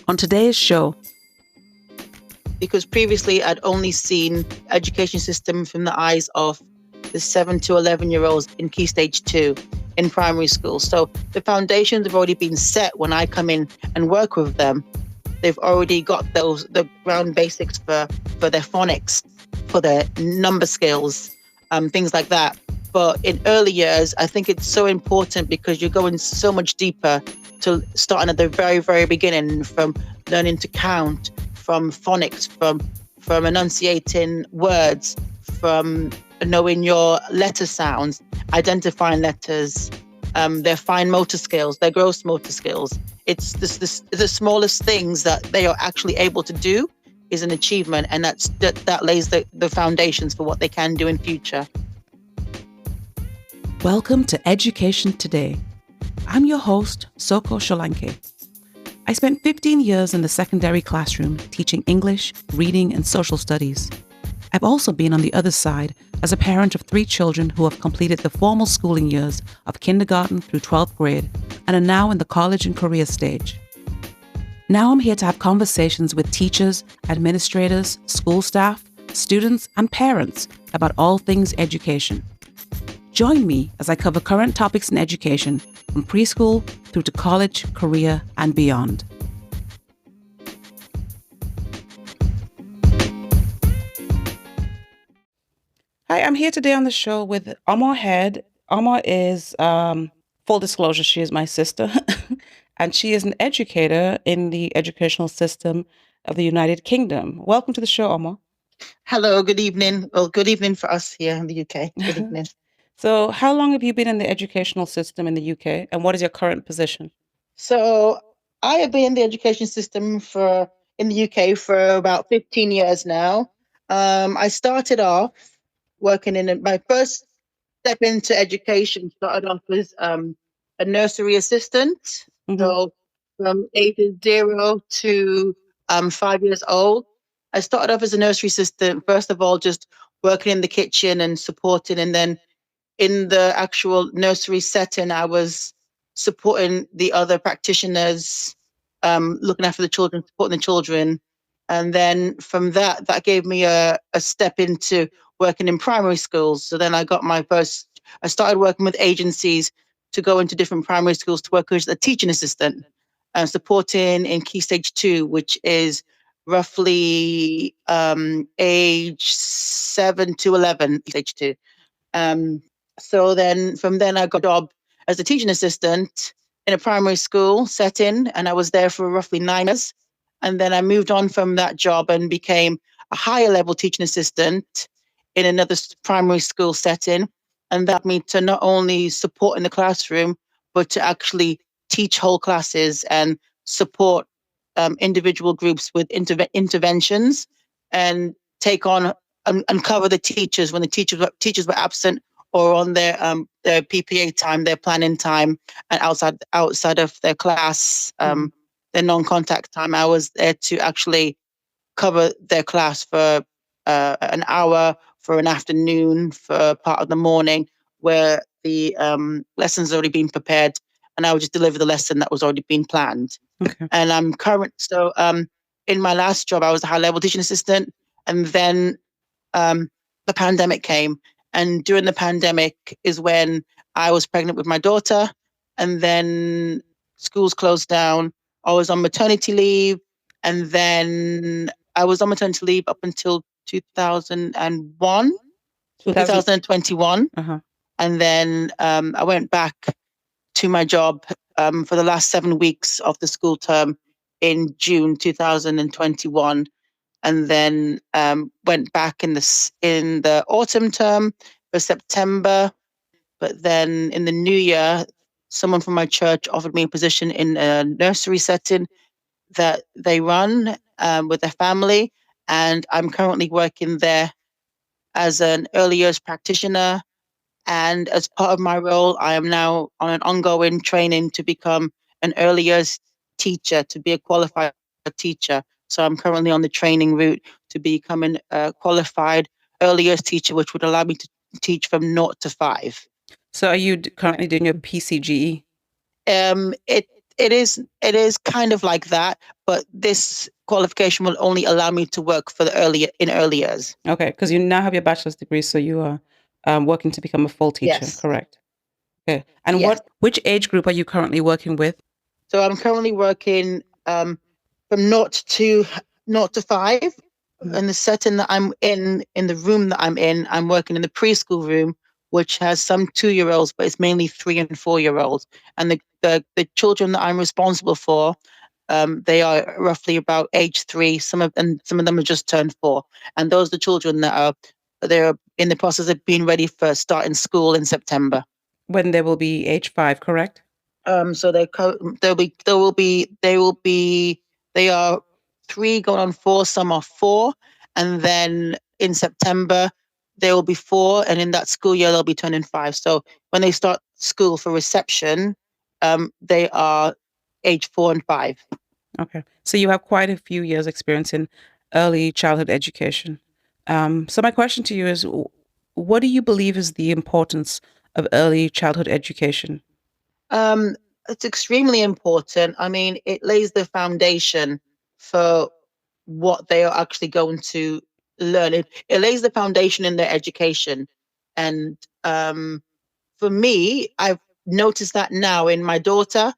On today's show, because previously I'd only seen education system from the eyes of the 7 to 11-year-olds in Key Stage 2 in primary school. So the foundations have already been set when I come in and work with them. They've already got the ground basics for their phonics, for their number skills, things like that. But in early years, I think it's so important because you're going so much deeper to starting at the very, very beginning, from learning to count, from phonics, from enunciating words, from knowing your letter sounds, identifying letters, their fine motor skills, their gross motor skills. It's the smallest things that they are actually able to do is an achievement, and that lays the foundations for what they can do in future. Welcome to Education Today. I'm your host, Solanke. I spent 15 years in the secondary classroom teaching English, reading, and social studies. I've also been on the other side as a parent of 3 children who have completed the formal schooling years of kindergarten through 12th grade and are now in the college and career stage. Now I'm here to have conversations with teachers, administrators, school staff, students, and parents about all things education. Join me as I cover current topics in education from preschool through to college, career, and beyond. Hi, I'm here today on the show with Omoh Head. Omoh is, full disclosure, she is my sister, and she is an educator in the educational system of the United Kingdom. Welcome to the show, Omoh. Hello, good evening. Well, good evening for us here in the UK. Good evening. So how long have you been in the educational system in the UK, and what is your current position? So I have been in the education system in the UK for about 15 years now. I started off working my first step into education started off as a nursery assistant. Mhm. So from ages 0 to 5 years old, I started off as a nursery assistant, first of all, just working in the kitchen and supporting. And then in the actual nursery setting, I was supporting the other practitioners, looking after the children, supporting the children. And then from that gave me a step into working in primary schools. So then I started working with agencies to go into different primary schools to work as a teaching assistant and supporting in Key Stage 2, which is roughly age 7 to 11, Stage 2. So then from then I got a job as a teaching assistant in a primary school setting, and I was there for roughly 9 years. And then I moved on from that job and became a higher level teaching assistant in another primary school setting. And that me to not only support in the classroom, but to actually teach whole classes and support individual groups with interventions and take on and cover the teachers when the teachers were absent or on their PPA time, their planning time, and outside of their class, their non-contact time. I was there to actually cover their class for an hour, for an afternoon, for part of the morning, where the lessons already been prepared, and I would just deliver the lesson that was already been planned. Okay. And I'm current. So in my last job, I was a high-level teaching assistant, and then the pandemic came. And during the pandemic is when I was pregnant with my daughter, and then schools closed down. I was on maternity leave, and then I was on maternity leave up until 2001, 2021. Uh-huh. And then I went back to my job for the last 7 weeks of the school term in June 2021, and then went back in the autumn term for September. But then in the new year, someone from my church offered me a position in a nursery setting that they run with their family, and I'm currently working there as an early years practitioner. And as part of my role, I am now on an ongoing training to become an early years teacher, to be a qualified teacher. So I'm currently on the training route to becoming a qualified early years teacher, which would allow me to teach from 0 to 5. So are you currently doing your PCGE? It It is kind of like that, but this qualification will only allow me to work for the early years. Okay, because you now have your bachelor's degree, so you are working to become a full teacher, Yes. correct? Okay. And Yes. which age group are you currently working with? So I'm currently working from naught to five. Mhm. In the setting that I'm in the room that I'm in, I'm working in the preschool room, which has some 2 year olds, but it's mainly 3 and 4 year olds. And the children that I'm responsible for, they are roughly about age 3. Some of them have just turned 4, and those are the children that are they're in the process of being ready for starting school in September. When they will be age 5, correct? So they are 3 going on 4. Some are 4, and then in September they will be 4, and in that school year they'll be turning 5. So when they start school for reception, they are age 4 and 5. Okay. So you have quite a few years experience in early childhood education. So my question to you is, what do you believe is the importance of early childhood education? Um, it's extremely important. I mean, it lays the foundation for what they are actually going to learn. It lays the foundation in their education. And for me, I've noticed that now in my daughter,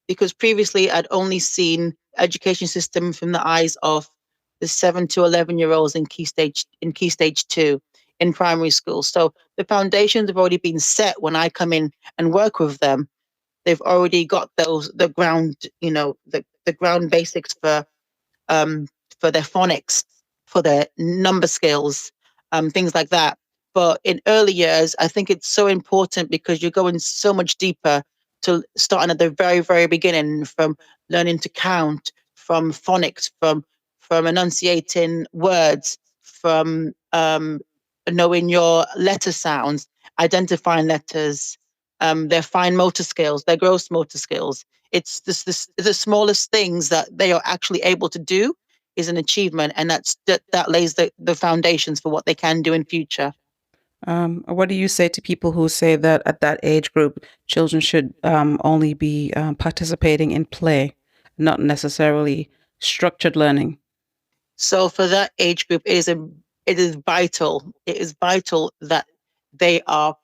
because previously I'd only seen education system from the eyes of the 7 to 11 year olds in key stage 2 in primary school. So the foundations have already been set when I come in and work with them. They've already got the ground, the ground basics um, for their phonics, for their number skills, things like that. But in early years, I think it's so important because you're going so much deeper, to starting at the very, very beginning, from learning to count, from phonics, from enunciating words, from knowing your letter sounds, identifying letters, their fine motor skills, their gross motor skills. It's the smallest things that they are actually able to do is an achievement, and that lays the foundations for what they can do in future. What do you say to people who say that at that age group, children should only be participating in play, not necessarily structured learning? So for that age group, it is vital. It is vital that they are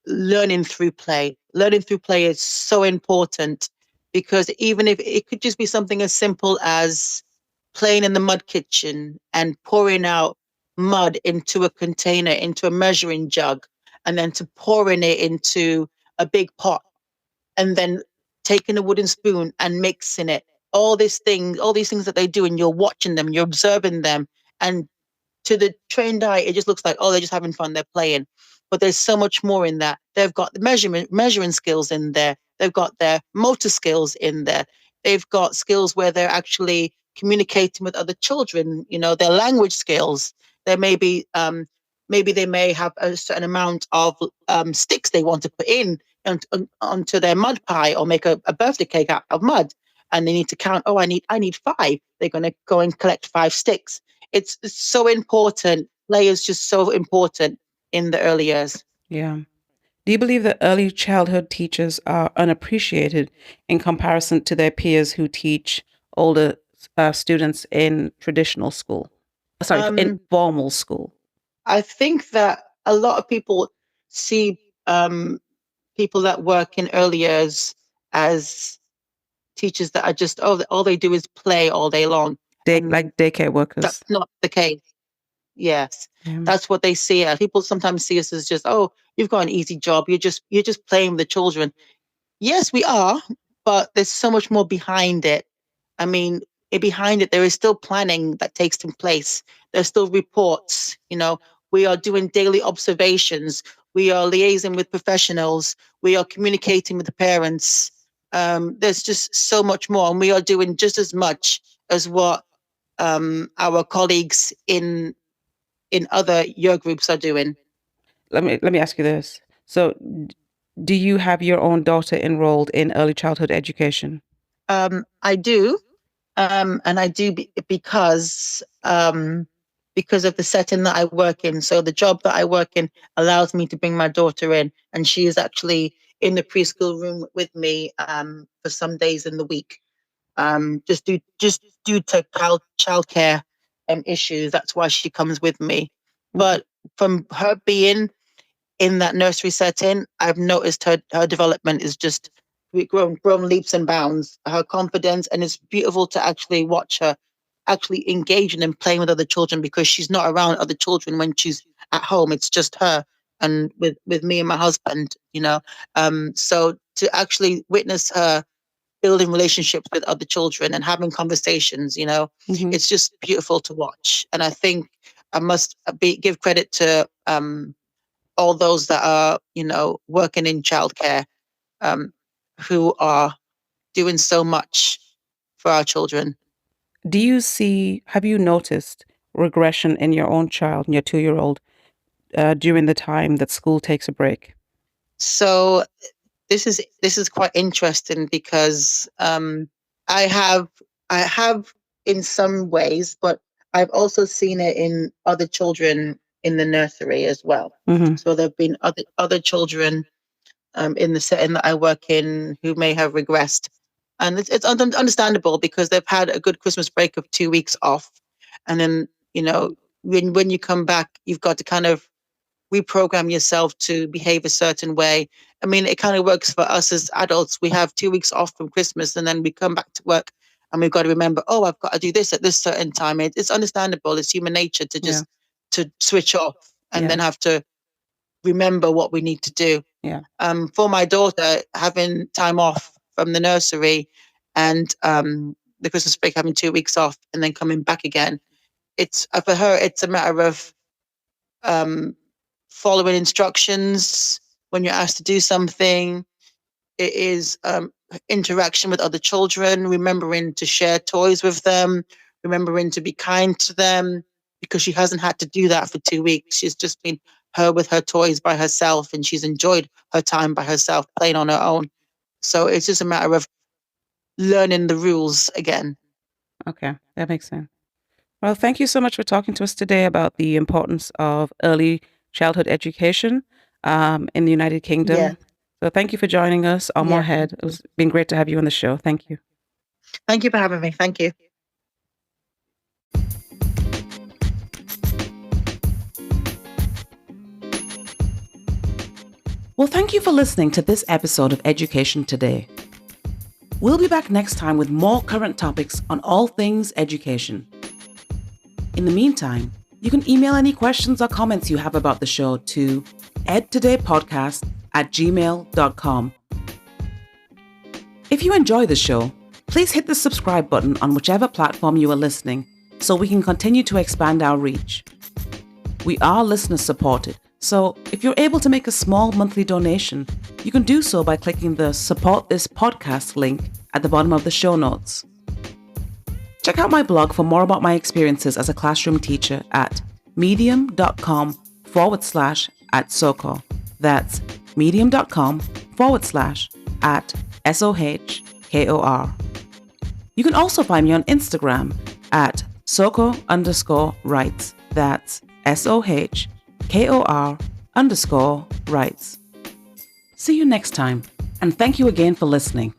learning through play. Learning through play is so important, because even if it could just be something as simple as playing in the mud kitchen and pouring out mud into a container, into a measuring jug, and then to pouring it into a big pot, and then taking a wooden spoon and mixing it. All these things that they do, and you're watching them, you're observing them, and to the trained eye, it just looks like, oh, they're just having fun, they're playing. But there's so much more in that. They've got the measuring skills in there. They've got their motor skills in there. They've got skills where they're actually communicating with other children. Their language skills. There may be, maybe they may have a certain amount of sticks they want to put in onto their mud pie, or make a birthday cake out of mud, and they need to count. Oh, I need 5. They're going to go and collect 5 sticks. It's so important. Play is just so important in the early years. Yeah. Do you believe that early childhood teachers are unappreciated in comparison to their peers who teach older students in traditional school? Sorry, in Um, formal school. I think that a lot of people see people that work in early years as teachers that are just, oh, all they do is play all day long, and Like daycare that's workers. not the case. Yes, Yeah. that's what they see as. People sometimes see us as just, oh, you've got an easy job. You're just playing with the children. Yes, we are, but there's so much more behind it. I mean, behind it, there is still planning that takes place. There's still reports. We are doing daily observations. We are liaising with professionals. We are communicating with the parents. There's just so much more, and we are doing just as much as what our colleagues in other year groups are doing. Let me ask you this. So, do you have your own daughter enrolled in early childhood education? I do, and I do because of the setting that I work in. So the job that I work in allows me to bring my daughter in, and she is actually in the preschool room with me for some days in the week. Just due to childcare issues. That's why she comes with me. But from her being in that nursery setting, I've noticed her development is just grown leaps and bounds. Her confidence, and it's beautiful to actually watch her actually engaging and playing with other children, because she's not around other children when she's at home. It's just her and with me and my husband, you know. So to actually witness her building relationships with other children and having conversations, you know, it's just beautiful to watch. And I think I must give credit to all those that are, you know, working in childcare, who are doing so much for our children. Have you noticed regression in your own child, your 2-year-old, during the time that school takes a break? So this is quite interesting, because I have in some ways, but I've also seen it in other children in the nursery as well. So there've been other children in the setting that I work in who may have regressed, and it's understandable, because they've had a good Christmas break of 2 weeks off, and then, you know, when you come back, you've got to kind of reprogram yourself to behave a certain way. I mean, it kind of works for us as adults. We have 2 weeks off from Christmas, and then we come back to work, and we've got to remember, oh, I've got to do this at this certain time. It's understandable. It's human nature to just to switch off and then have to remember what we need to do. For my daughter, having time off from the nursery and the Christmas break, having 2 weeks off and then coming back again, it's for her, it's a matter of following instructions when you're asked to do something. It is interaction with other children, remembering to share toys with them, remembering to be kind to them, because she hasn't had to do that for 2 weeks. She's just been her with her toys by herself, and she's enjoyed her time by herself, playing on her own. So it's just a matter of learning the rules again. Okay, that makes sense. Well, thank you so much for talking to us today about the importance of early childhood education in the United Kingdom. Yeah. So thank you for joining us, Omoh Yeah, Head. It's been great to have you on the show. Thank you. Thank you for having me. Thank you. Well, thank you for listening to this episode of Education Today. We'll be back next time with more current topics on all things education. In the meantime, you can email any questions or comments you have about the show to edtodaypodcast@gmail.com. If you enjoy the show, please hit the subscribe button on whichever platform you are listening so we can continue to expand our reach. We are listener supported, so if you're able to make a small monthly donation, you can do so by clicking the Support This Podcast link at the bottom of the show notes. Check out my blog for more about my experiences as a classroom teacher at medium.com/@SOCO. That's medium.com/@SOHKOR. You can also find me on Instagram at SOCO_rights. That's SOHKOR_rights. See you next time, and thank you again for listening.